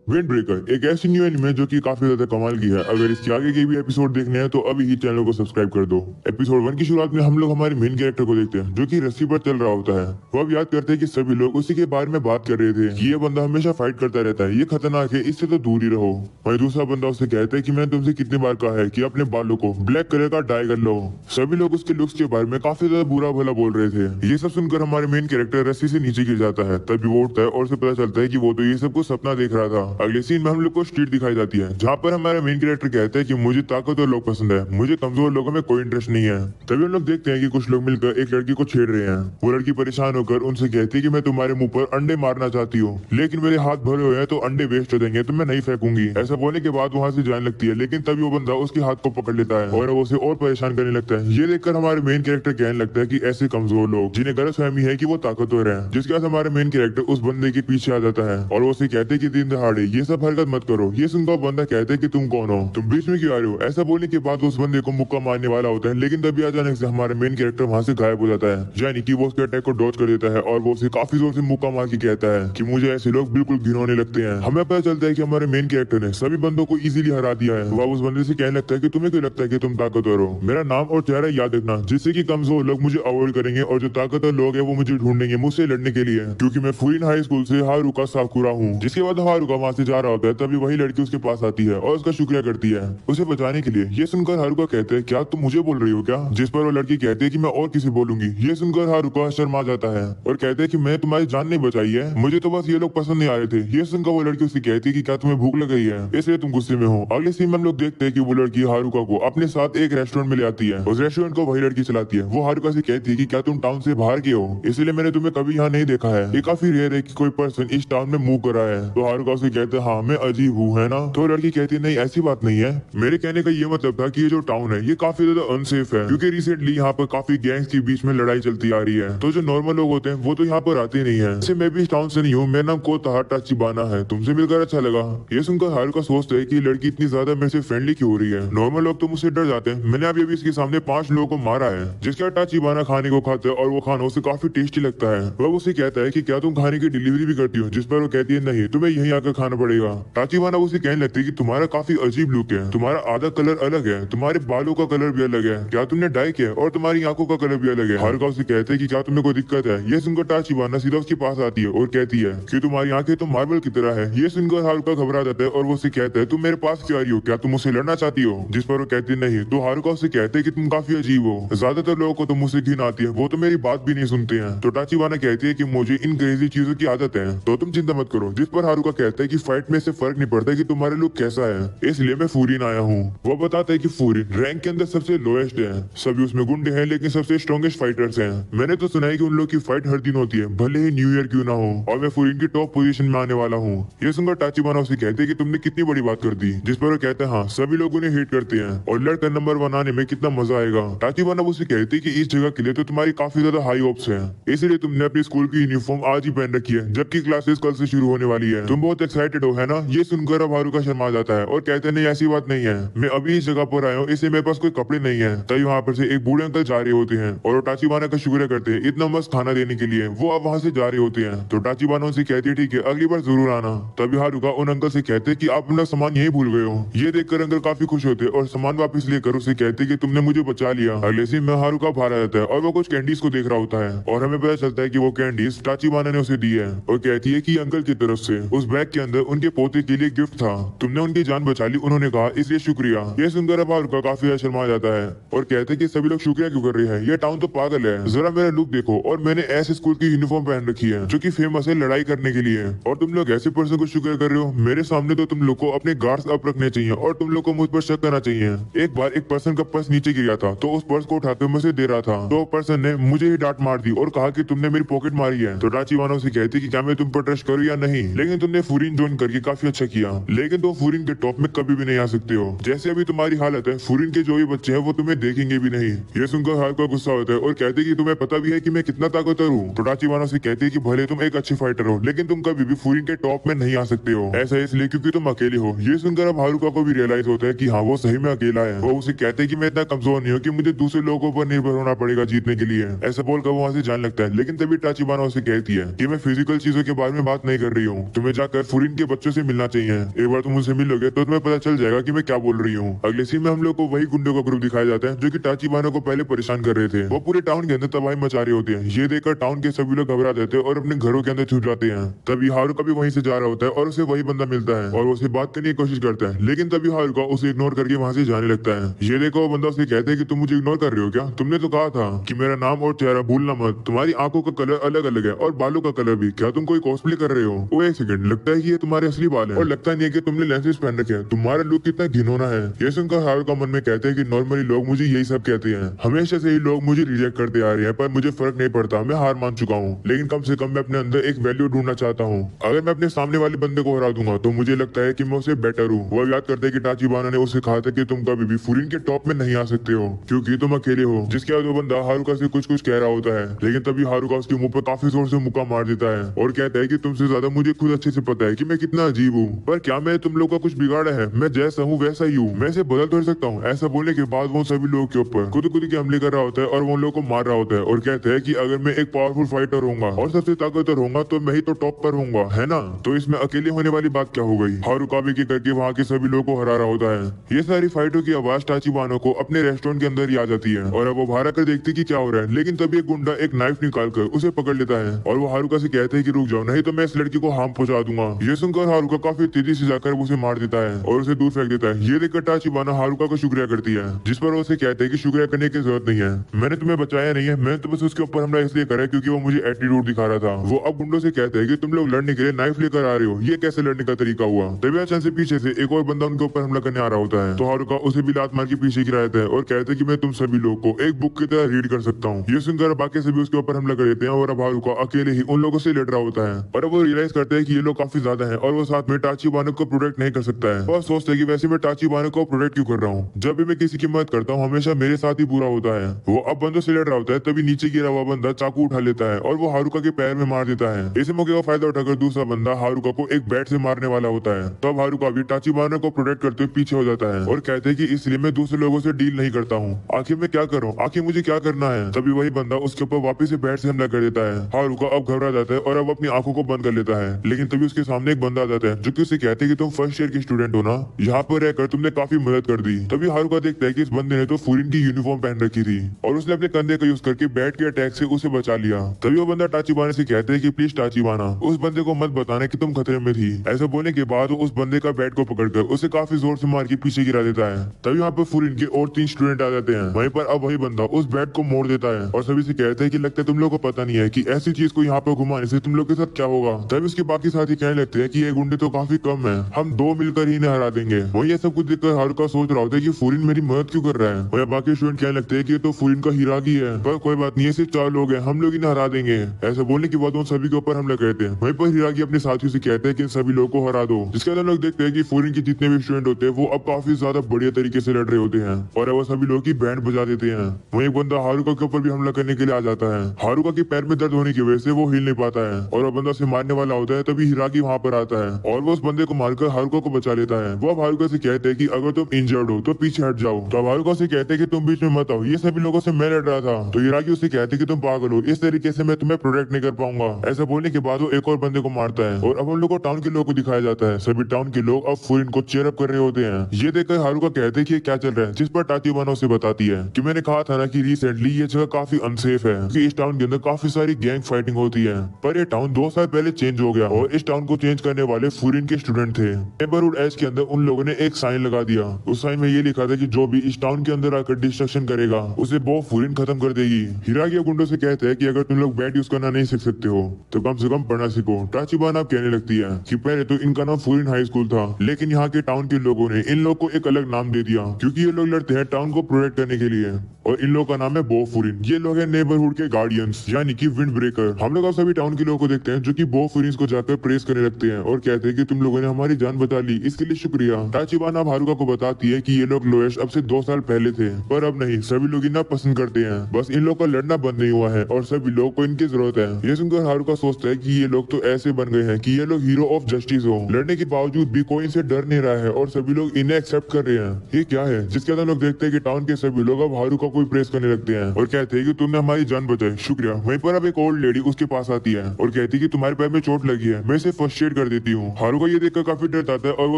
Wind breaker एक ऐसी new anime जो कि काफी ज्यादा कमाल की है। अगर इसके आगे के भी एपिसोड देखने हैं तो अभी ही चैनल को सब्सक्राइब कर दो। एपिसोड 1 की शुरुआत में हम लोग हमारे मेन कैरेक्टर को देखते हैं जो कि रस्सी पर चल रहा होता है। वो अब याद करते हैं कि सभी लोग उसी के बारे में बात कर रहे थे कि ये बंदा हमेशा फाइट करता रहता है, ये खतरनाक है, इससे तो दूर ही रहो। वही दूसरा बंदा उसे कहता है कि मैंने तुमसे कितनी बार कहा है कि अपने बालों को ब्लैक कलर का डाई कर लो। सभी लोग उसके लुक्स के बारे में काफी ज्यादा बुरा भला बोल रहे थे। ये सब सुनकर हमारे मेन कैरेक्टर रस्सी से नीचे गिर जाता है। तभी वो उठता है और उसे पता चलता है कि वो तो ये सब कुछ सपना देख रहा था। अगले सीन में हम लोग को स्ट्रीट दिखाई जाती है जहाँ पर हमारा मेन कैरेक्टर कहता है कि मुझे ताकतवर लोग पसंद है, मुझे कमजोर लोगों में कोई इंटरेस्ट नहीं है। तभी हम लोग देखते हैं कि कुछ लोग मिलकर एक लड़की को छेड़ रहे हैं। वो लड़की परेशान होकर उनसे कहती है कि मैं तुम्हारे मुंह पर अंडे मारना चाहती हूँ, लेकिन मेरे हाथ भरे हुए हैं तो अंडे वेस्ट हो जाएंगे, तो मैं नहीं फेंकूंगी। ऐसा बोलने के बाद वहाँ से जाने लगती है, लेकिन तभी वो बंदा उसके हाथ को पकड़ लेता है और वो उसे और परेशान करने लगता है। ये देखकर हमारे मेन कैरेक्टर कहने लगता है कि ऐसे कमजोर लोग जिन्हें गलतफहमी है कि वो ताकतवर है, जिसके बाद हमारे मेन कैरेक्टर उस बंदे के पीछे आ जाता है और वो उसे कहते हैं कि दिन दहाड़े ये सब हरकत मत करो। ये सुनकर बंदा कहते हैं कि तुम कौन हो, तुम बीच में क्यों आ रहे हो। ऐसा बोलने के बाद उस बंदे को मुक्का मारने वाला होता है, लेकिन तभी अचानक से हमारा मेन कैरेक्टर वहाँ से गायब हो जाता है। यानी कि वो उसके अटैक को डॉज कर देता है और वो उसे काफी जोर से मुक्का मार के कहता है कि मुझे ऐसे लोग बिल्कुल घिनौने लगते हैं। हमें पता चलता है कि हमारे मेन कैरेक्टर ने सभी बंदों को इजीली हरा दिया है। वह उस बंदे से कहने लगता है कि तुम्हें क्यों लगता है कि तुम ताकतवर हो, मेरा नाम और चेहरा याद रखना, जिससे कि कमजोर लोग मुझे अवॉइड करेंगे और जो ताकतवर लोग हैं वो मुझे ढूंढेंगे मुझसे लड़ने के लिए, क्योंकि मैं फुरिन हाई स्कूल से हारुका साकुरा हूँ। जिसके बाद हारुका वहाँ से जा रहा होता है, तभी वही लड़की उसके पास आती है और उसका शुक्रिया करती है उसे बचाने के लिए। ये सुनकर हारुका कहते हैं क्या तुम मुझे बोल रही हो क्या, जिस पर वो लड़की कहती है कि मैं और किसी बोलूंगी। ये सुनकर हारुका शर्मा जाता है और कहते हैं कि मैं तुम्हारी जान नहीं बचाई है, मुझे तो बस ये लोग पसंद नहीं आ रहे थे। ये सुनकर वो लड़की उसे कहती है कि क्या तुम्हें भूख लग गई है इसलिए तुम गुस्से में हो। अगले सीन में हम लोग देखते हैं कि वो लड़की हारुका को अपने साथ एक रेस्टोरेंट में ले आती है। उस रेस्टोरेंट को वही लड़की चलाती है। वो हारुका से कहती है कि क्या तुम टाउन से बाहर के हो, इसलिए मैंने तुम्हें कभी यहाँ नहीं देखा है, ये काफी रेयर है कि कोई पर्सन इस टाउन में मूव कर रहा है। तो हारुका उसे कहते हैं हाँ मैं अजीब हूँ है ना। तो लड़की कहती है नहीं ऐसी बात नहीं है, मेरे कहने का ये मतलब था कि ये जो टाउन है ये काफी ज्यादा अनसेफ है, क्योंकि रिसेंटली यहाँ पर काफी गैंग्स के बीच में लड़ाई चलती आ रही है। तो जो नॉर्मल लोग होते हैं वो तो यहाँ पर आते नहीं है। वैसे मैं भी इस टाउन से नहीं हूँ, मेरा नाम कोता टाचिबाना है, तुमसे मिलकर अच्छा लगा। ये सुनकर हारुका सोचता है कि लड़की इतनी ज्यादा मेरे से फ्रेंडली क्यों हो रही है, नॉर्मल लोग तो मुझसे डर जाते हैं, मैंने अभी अभी इसके सामने 5 लोगों को मारा है। जिसका टाचिबाना खाने को खाता है और वो खाना उसे काफी टेस्टी लगता है। वह उसे कहता है कि क्या तुम खाने की डिलीवरी भी करती हो, जिस पर वो कहती है नहीं तुम्हें यहीं आकर खाना पड़ेगा। टाचिबाना उसे कहने लगती है कि तुम्हारा काफी अजीब लुक है, तुम्हारा आधा कलर अलग है, तुम्हारे बालों का कलर भी अलग है, क्या तुमने डाई किया और तुम्हारी आंखों का कलर भी अलग है। हारुका उसे कहते हैं कि क्या तुम्हें कोई दिक्कत है। ये सुनकर टाचिबाना सीधा उसके पास आती है और कहती है कि तुम्हारी आंखें तो मार्बल की तरह है। ये सुनकर हारुका घबरा जाता है और वो उसे कहता है तुम मेरे पास क्यों आ रही हो, क्या तुम मुझसे लड़ना चाहती हो। जिस पर वो कहती नहीं। तो हारुका उसे कहते हैं कि तुम काफी अजीब हो, ज्यादातर लोगों को तो मुझसे घिन आती है, वो तो मेरी बात भी नहीं सुनते हैं। तो टाचिबाना कहती है कि मुझे इन क्रेजी चीजों की आदत है, तो तुम चिंता मत करो। जिस पर हारुका कहता है कि फाइट में से फर्क नहीं पड़ता कि तुम्हारा लुक कैसा है, इसलिए मैं फूरिन आया हूँ। वो बताता है कि फूरिन रैंक के अंदर सबसे लोएस्ट है, सभी उसमें गुंडे हैं लेकिन सबसे स्ट्रॉन्गेस्ट फाइटर्स हैं। मैंने तो सुना है कि उन लोग की फाइट हर दिन होती है, भले ही न्यू ईयर क्यों ना हो, और मैं फूरिन की टॉप पोजीशन में आने वाला हूँ। ये सुनकर टाचिबाना उसे कहते हैं कि तुमने कितनी बड़ी बात कर दी। जिस पर वो कहते हैं हाँ सभी लोग उन्हें हेट करते हैं और लड़कर नंबर 1 आने में कितना मजा आएगा। टाचिबाना उसे कहती है कि इस जगह के लिए तो तुम्हारी काफी ज्यादा हाई होप्स है, इसलिए तुमने अपनी स्कूल की यूनिफॉर्म आज ही पहन रखी है जबकि क्लासेस कल से शुरू होने वाली है, तुम बहुत एक्साइटेड हो है ना। ये सुनकर अब हारुका शर्मा जाता है और कहते हैं नहीं ऐसी बात नहीं है, मैं अभी इस जगह पर आया हूँ, इसलिए मेरे पास कोई कपड़े नहीं है। तभी वहाँ पर से एक बूढ़े अंकल जा रहे होते हैं और टाचिबाना का शुक्रिया करते हैं इतना मस्त खाना देने के लिए। वो अब वहाँ से जा रहे होते हैं। तो टाचिबाना उनसे कहती है ठीक है अगली बार जरूर आना। तभी हारुका उन अंकल से कहते हैं कि आप अपना सामान यहीं भूल गए हो। ये देखकर अंकल काफी खुश होते हैं और सामान वापस लेकर उसे कहते हैं कि तुमने मुझे बचा लिया। अगले सीन में हारुका बाहर आ जाता है और वो कुछ कैंडीज को देख रहा होता है और हमें पता चलता है कि वो कैंडीज टाचिबाना ने उसे दी है और कहती है कि अंकल की तरफ से उस बैग के अंदर उनके पोते के लिए गिफ्ट था, तुमने उनकी जान बचा ली, उन्होंने कहा इसलिए शुक्रिया। ये सुनकर अब हारुका काफी शर्मा जाता है और कहते हैं कि सभी लोग शुक्रिया क्यों कर रहे हैं, ये टाउन तो पागल है, जरा मेरा लुक देखो और मैंने ऐसे स्कूल की यूनिफॉर्म पहन रखी है जो कि फेमस है लड़ाई करने के लिए, और तुम लोग ऐसे पर्सन को शुक्रिया कर रहे हो। मेरे सामने तो तुम लोग को अपने गार्ड्स अप रखने चाहिए और तुम लोग को मुझ पर शक करना चाहिए। एक बार एक पर्सन का पर्स नीचे गिरा था तो उस पर्स को उठाकर मुझे दे रहा था, तो पर्सन ने मुझे ही डांट मार दी और कहा कि तुमने मेरी पॉकेट मारी है। तो टाचिबाना से कहती कि क्या मैं तुम पर ट्रस्ट करूं या नहीं, लेकिन तुमने फूरिन ज्वाइन करके काफी अच्छा किया, लेकिन तुम फूरिन के टॉप में कभी भी नहीं आ सकते हो। जैसे अभी तुम्हारी हालत है फूरिन के जो भी बच्चे हैं वो तुम्हें देखेंगे भी नहीं। ये सुनकर हारुका गुस्सा होता है और कहते कि तुम्हें पता भी है कि मैं कितना ताकतवर हूँ। तो टाचिबाना से कहती है कि भले तुम एक अच्छे फाइटर हो लेकिन तुम कभी भी फूरिन के टॉप में नहीं आ सकते हो, ऐसा इसलिए क्योंकि तुम अकेले हो। ये सुनकर अब हारुका को भी रियलाइज होता है कि हाँ वो सही में अकेला है। वो उसे कहते हैं कि मैं इतना कमजोर नहीं हूँ कि मुझे दूसरे लोगों पर निर्भर होना पड़ेगा जीतने के लिए। ऐसा बोलकर वो वहाँ से जाने लगता है, लेकिन तभी टाचिबाना उसे कहती है कि मैं फिजिकल चीजों के बारे में बात नहीं कर रही हूँ, तुम्हें जाकर फूरिन फूरिन के बच्चों से मिलना चाहिए। एक बार तुम उनसे मिलोगे तो तुम्हें पता चल जाएगा कि मैं क्या बोल रही हूँ। अगले सीन में हम लोग को वही गुंडों का ग्रुप दिखाया जाता है जो कि टाचिबाना को पहले परेशान कर रहे थे। वो पूरे टाउन के अंदर तबाही मचा रहे होते हैं। ये देखकर टाउन के सभी लोग घबरा देते हैं और अपने घरों के अंदर छुप जाते हैं। तभी हारुका भी वहीं से जा रहा होता है और उसे वही बंदा मिलता है और उसे बात करने की कोशिश करता है, लेकिन तभी हारुका उसे इग्नोर करके वहां से जाने लगता है। ये देखो वो बंदा उसे कहता है कि तुम मुझे इग्नोर कर रहे हो क्या? तुमने तो कहा था कि मेरा नाम और चेहरा भूलना मत। तुम्हारी आंखों का कलर अलग अलग है और बालों का कलर भी। क्या तुम कोई कॉस्प्ले कर रहे हो? वो एक सेकंड, लगता है कि ये तुम्हारे असली बाल हैं और लगता नहीं है कि तुमने लेंसेज पहन रखे हैं। तुम्हारा लुक कितना घिनौना है। ये सुनकर हारुका मन में कहते हैं कि नॉर्मली लोग मुझे यही सब कहते हैं। हमेशा से ही लोग मुझे रिजेक्ट करते आ रहे हैं, पर मुझे फर्क नहीं पड़ता। मैं हार मान चुका हूँ, लेकिन कम से कम मैं अपने अंदर एक वैल्यू ढूंढना चाहता हूँ। अगर मैं अपने सामने वाले बंदे को हरा दूंगा तो मुझे लगता है कि मैं उससे बेटर हूँ। वो याद करते हैं कि टाचिबाना ने उसे कहा था कि तुम कभी भी फूरिन के टॉप में नहीं आ सकते हो क्योंकि तुम अकेले हो। जिसके बाद वो बंदा हारुका से कुछ कह रहा होता है, लेकिन तभी हारुका उसके मुंह पर काफी जोर से मुक्का मार देता है और कहता है कि तुमसे ज्यादा मुझे खुद अच्छे से पता है कि मैं कितना अजीब हूँ। पर क्या मैं तुम लोग का कुछ बिगाड़ा है? मैं जैसा हूँ वैसा ही हूँ, मैं इसे बदल तो सकता हूँ। ऐसा बोलने के बाद वो सभी लोगों के ऊपर खुद के हमले कर रहा होता है और वो लोगों को मार रहा होता है और कहते हैं कि अगर मैं एक पावरफुल फाइटर होऊंगा और सबसे ताकतवर होऊंगा तो मैं ही तो टॉप पर होऊंगा, है ना? तो इसमें अकेले होने वाली बात क्या हो गई? हारुका भी करके वहाँ के सभी लोगों को हरा रहा होता है। ये सारी फाइटों की आवाज टाचिबाना को अपने रेस्टोरेंट के अंदर ही आ जाती है और अब वो बाहर आकर देखती कि क्या हो रहा है। लेकिन तभी एक गुंडा एक नाइफ निकाल कर उसे पकड़ लेता है और वो हारुका से कहते हैं कि रुक जाओ, नहीं तो मैं इस लड़की को हार्म पहुंचा दूंगा। ये सुनकर हारुका काफी तेजी से जाकर उसे मार देता है और उसे दूर फेंक देता है। ये देखकर टाचिबाना हारुका का शुक्रिया करती है, जिस पर उसे कहते हैं कि शुक्रिया करने की जरूरत नहीं है, मैंने तुम्हें बचाया नहीं है, मैंने तो बस उसके ऊपर हमला इसलिए करा क्योंकि वो मुझे एटीट्यूड दिखा रहा था। वो अब गुंडों से कहते हैं कि तुम लोग लड़ने के लिए नाइफ लेकर आ रहे हो, ये कैसे लड़ने का तरीका हुआ? तभी अचानक से पीछे से एक और बंदा उनके ऊपर हमला करने आ रहा होता है तो हारुका उसे भी लात मार के पीछे गिरा देता है और कहते हैं कि मैं तुम सभी लोग को एक बुक की तरह रीड कर सकता हूँ। ये सुनकर बाकी सभी उसके ऊपर हमला कर देते हैं और अब हारुका अकेले ही उन लोगों से लड़ रहा होता है और अब वो रियलाइज करते हैं कि ये लोग काफी ज्यादा है और वो साथ में टाचिबाना को प्रोटेक्ट नहीं कर सकता है। और सोचते है कि वैसे मैं टाचिबाना को प्रोटेक्ट क्यों कर रहा हूँ? जब भी मैं किसी की मदद करता हूँ हमेशा मेरे साथ ही बुरा होता है। वो अब बंदों से लड़ रहा होता है तभी नीचे गिरा हुआ बंदा चाकू उठा लेता है और वो हारुका के पैर में मार देता है। इस मौके का फायदा उठाकर दूसरा बंदा हारुका को एक बैट से मारने वाला होता है। तब हारुका भी टाचिबाना को प्रोटेक्ट करते हुए पीछे हो जाता है और कहते हैं कि इसलिए मैं दूसरे लोगों से डील नहीं करता हूँ। आखिर मैं क्या करूँ? आखिर मुझे क्या करना है? तभी वही बंदा उसके ऊपर वापस से बैट से हमला कर देता है। हारुका अब घबरा जाता है और अब अपनी आंखों को बंद कर लेता है, लेकिन तभी उसके सामने एक बंदा आ जाता है जो कि उसे कहते हैं कि तुम फर्स्ट ईयर की स्टूडेंट हो ना, यहाँ पर रहकर तुमने काफी मदद कर दी। तभी हारुका देखता है कि इस बंदे ने तो फूरिन की यूनिफॉर्म पहन रखी थी और उसने अपने कंधे का यूज करके बैट के अटैक से उसे बचा लिया। तभी वो बंदा टाचिबाना से कहते हैं कि प्लीज टाचिबाना उस बंदे को मत बताना कि तुम खतरे में थी। ऐसा बोलने के बाद उस बंदे का बैट को पकड़कर उसे काफी जोर से मार के पीछे गिरा देता है। तभी वहाँ पर फूरिन के और 3 स्टूडेंट आ जाते हैं। वहीं पर अब वही बंदा उस बैट को मोड़ देता है और सभी से कहते हैं कि लगता है तुम लोग को पता नहीं है कि ऐसी चीज को यहाँ पर घुमाने से तुम लोग के साथ क्या होगा। तभी उसके बाकी साथी कहने लगते हैं कि ये गुंडे तो काफी कम है, हम 2 मिलकर ही इन्हें हरा देंगे। वही ये सब कुछ देखकर हारुका सोच रहा होता है कि फूरिन मेरी मदद क्यों कर रहा है। वही बाकी स्टूडेंट कहने लगते हैं कि ये तो फूरिन का हिरागी है, पर कोई बात नहीं है, सिर्फ 4 लोग हैं, हम लोग इन्हें हरा देंगे। ऐसा बोलने के बाद उन सभी के ऊपर हमला करते हैं। वहीं पर हिरागी अपने साथियों से कहते हैं कि इन सभी लोगों को हरा दो। जिसके बाद हम लोग देखते हैं कि फूरिन के जितने भी स्टूडेंट होते हैं वो अब काफी ज्यादा बढ़िया तरीके से लड़ रहे होते हैं और वो सभी लोग की बैंड बजा देते हैं। वहीं एक बंदा हारुका के ऊपर भी हमला करने के लिए आ जाता है। हारुका के पैर में दर्द होने की वजह से वो हिल नहीं पाता है और वो बंदा से मारने वाला होता है। तभी हिरागी वहाँ पर आता है और वो उस बंदे को मारकर हारुका को बचा लेता है। वो अब हारुका से कहते हैं कि अगर तुम इंजर्ड हो तो पीछे हट जाओ। तो हारुका से कहते हैं कि तुम बीच में मत आओ, ये सभी लोगों से मैं लड़ रहा था। तो हिरागी उसे कहते हैं कि तुम पागल हो, इस तरीके से मैं तुम्हें प्रोटेक्ट नहीं कर पाऊंगा। ऐसा बोलने के बाद वो एक और बंदे को मारता है और अब हम लोग को टाउन के लोगों को दिखाया जाता है। सभी टाउन के लोग अब फूरिन को चीयर अप कर रहे होते हैं। ये देखकर हारुका कहते हैं कि क्या चल रहा है, जिस पर टाचिबाना उसे बताती है कि मैंने कहा था ना कि रिसेंटली ये जगह काफी अनसेफ है कि इस टाउन के अंदर काफी सारी गैंग फाइटिंग होती है। पर ये टाउन 2 साल पहले चेंज हो गया और इस टाउन को चेंज करने वाले फूरिन के स्टूडेंट थे। नेबरहुड एज के अंदर उन लोगों ने एक साइन लगा दिया। उस साइन में ये लिखा था कि जो भी इस टाउन के अंदर आकर डिस्ट्रक्शन करेगा उसे वो फूरिन खत्म कर देगी। हिरागी गुंडों से कहते हैं कि अगर तुम लोग बैट यूज करना नहीं सीख सकते हो तो कम से कम पढ़ना सीखो। टाचिबाना अब कहने लगती है कि पहले तो इनका नाम फूरिन हाई स्कूल था, लेकिन यहाँ के टाउन के लोगों ने इन लोग को एक अलग नाम दे दिया क्योंकि ये लोग लड़ते हैं टाउन को प्रोटेक्ट करने के लिए और इन लोगों का नाम है बो फूरिन। ये लोग हैं नेबरहुड के गार्डियंस यानी कि विंड ब्रेकर। हम लोग अब सभी टाउन के लोगों को देखते हैं जो कि बो फूरिन को जाकर प्रेस करने लगते हैं और कहते हैं कि तुम लोगों ने हमारी जान बचा ली, इसके लिए शुक्रिया। टाचिबाना अब हारुका को बताती है कि ये लोग लोएश अब से 2 साल पहले थे, पर अब नहीं, सभी लोग इन्हें पसंद करते हैं। बस इन लोग का लड़ना बंद नहीं हुआ है और सभी लोग को इनकी जरूरत है। ये सुनकर हारुका सोचता है कि ये लोग तो ऐसे बन गए हैं कि ये लोग हीरो ऑफ जस्टिस हो। लड़ने के बावजूद भी कोई इनसे डर नहीं रहा है और सभी लोग इन्हें एक्सेप्ट कर रहे हैं। ये क्या है? जिसके बाद हम लोग देखते हैं कि टाउन के सभी लोग अब हारुका को प्रेस करने लगते हैं और कहते हैं कि तुमने हमारी जान बचाई, शुक्रिया। वहीं पर अब एक ओल्ड लेडी उसके पास आती है और कहती है कि तुम्हारे पैर में चोट लगी है, मैं इसे फर्स्ट एड कर कर देती हूँ। हारुका ये देखकर काफी डर जाता है और वो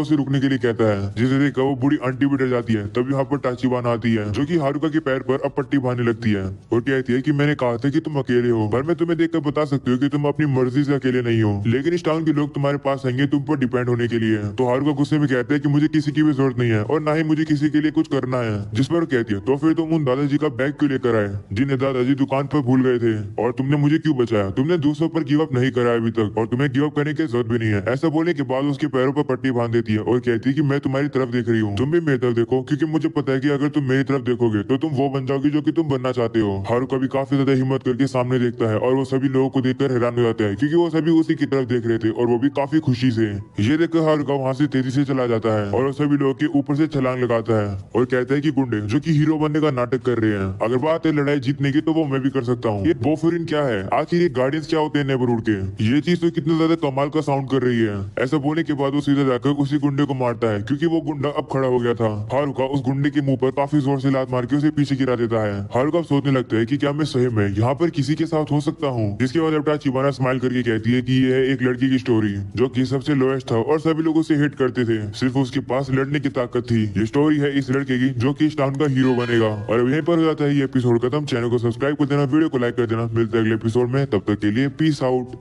उसे रुकने के लिए कहता है, जिसे देखकर वो बूढ़ी आंटी भी डर जाती है। तभी यहाँ पर टाचिबान आती है जो कि हारुका के पैर पर अब पट्टी बांधने लगती है और कहती है कि मैंने कहा था कि तुम अकेले हो, पर मैं तुम्हें देखकर बता सकती हूँ कि तुम अपनी मर्जी से अकेले नहीं हो, लेकिन इस टाउन के लोग तुम्हारे पास आएंगे तुम पर डिपेंड होने के लिए। तो हारुका गुस्से में कहता है कि मुझे किसी की भी जरूरत नहीं है और ना ही मुझे किसी के लिए कुछ करना है। जिस पर वो कहती है, तो फिर तुम उन दादाजी का बैग क्यों लेकर आए जिन्हें दादाजी दुकान पर भूल गए थे, और तुमने मुझे क्यों बचाया? तुमने दूसरों पर गिव अप नहीं करा अभी तक और तुम्हें गिव अप करने की जरूरत भी नहीं है। ऐसा बोलने के बाद उसके पैरों पर पट्टी बांध देती है और कहती है कि मैं तुम्हारी तरफ देख रही हूँ, तुम भी मेरी तरफ देखो, क्योंकि मुझे पता है कि अगर तुम मेरी तरफ देखोगे तो तुम वो बन जाओगी जो कि तुम बनना चाहते हो। हारुका भी काफी ज्यादा हिम्मत करके सामने देखता है और वो सभी लोगों को देखकर हैरान हो जाता है क्योंकि वो सभी उसी की तरफ देख रहे थे और वो भी काफी खुशी से। ये देखकर हारुका वहाँ से तेजी से चला जाता है और वो सभी लोगों के ऊपर से छलांग लगाता है और कहता है कि गुंडे जो कि हीरो बनने का नाटक कर रहे हैं, अगर बात है लड़ाई जीतने की तो वो मैं भी कर सकता हूँ। ये बोफोरिन क्या है? आखिर ये गार्डियंस क्या होते हैं नेबरहुड के? ये चीज तो कितना ज्यादा कमाल का साउंड कर रही है। ऐसा बोलने के बाद वो सीधा जाकर उसी गुंडे को मारता है क्योंकि वो गुंडा अब खड़ा हो गया था। हारुका उस गुंडे के मुंह पर काफी जोर से लात मार के उसे पीछे गिरा देता है। हारुका सोचने लगता है कि क्या मैं सही में यहाँ पर किसी के साथ हो सकता हूँ। जिसके बाद टाचिबाना स्माइल करके कहती है कि ये है एक लड़की की स्टोरी जो कि सबसे लोएस्ट था और सभी लोग उसे हिट करते थे, सिर्फ उसके पास लड़ने की ताकत थी। ये स्टोरी है इस लड़के की जो कि इस टाउन का हीरो बनेगा। और अब यहीं पर हो जाता है ये एपिसोड खत्म। चैनल को सब्सक्राइब कर देना, वीडियो को लाइक कर देना। मिलते हैं अगले एपिसोड में, तब तक के लिए पीस आउट।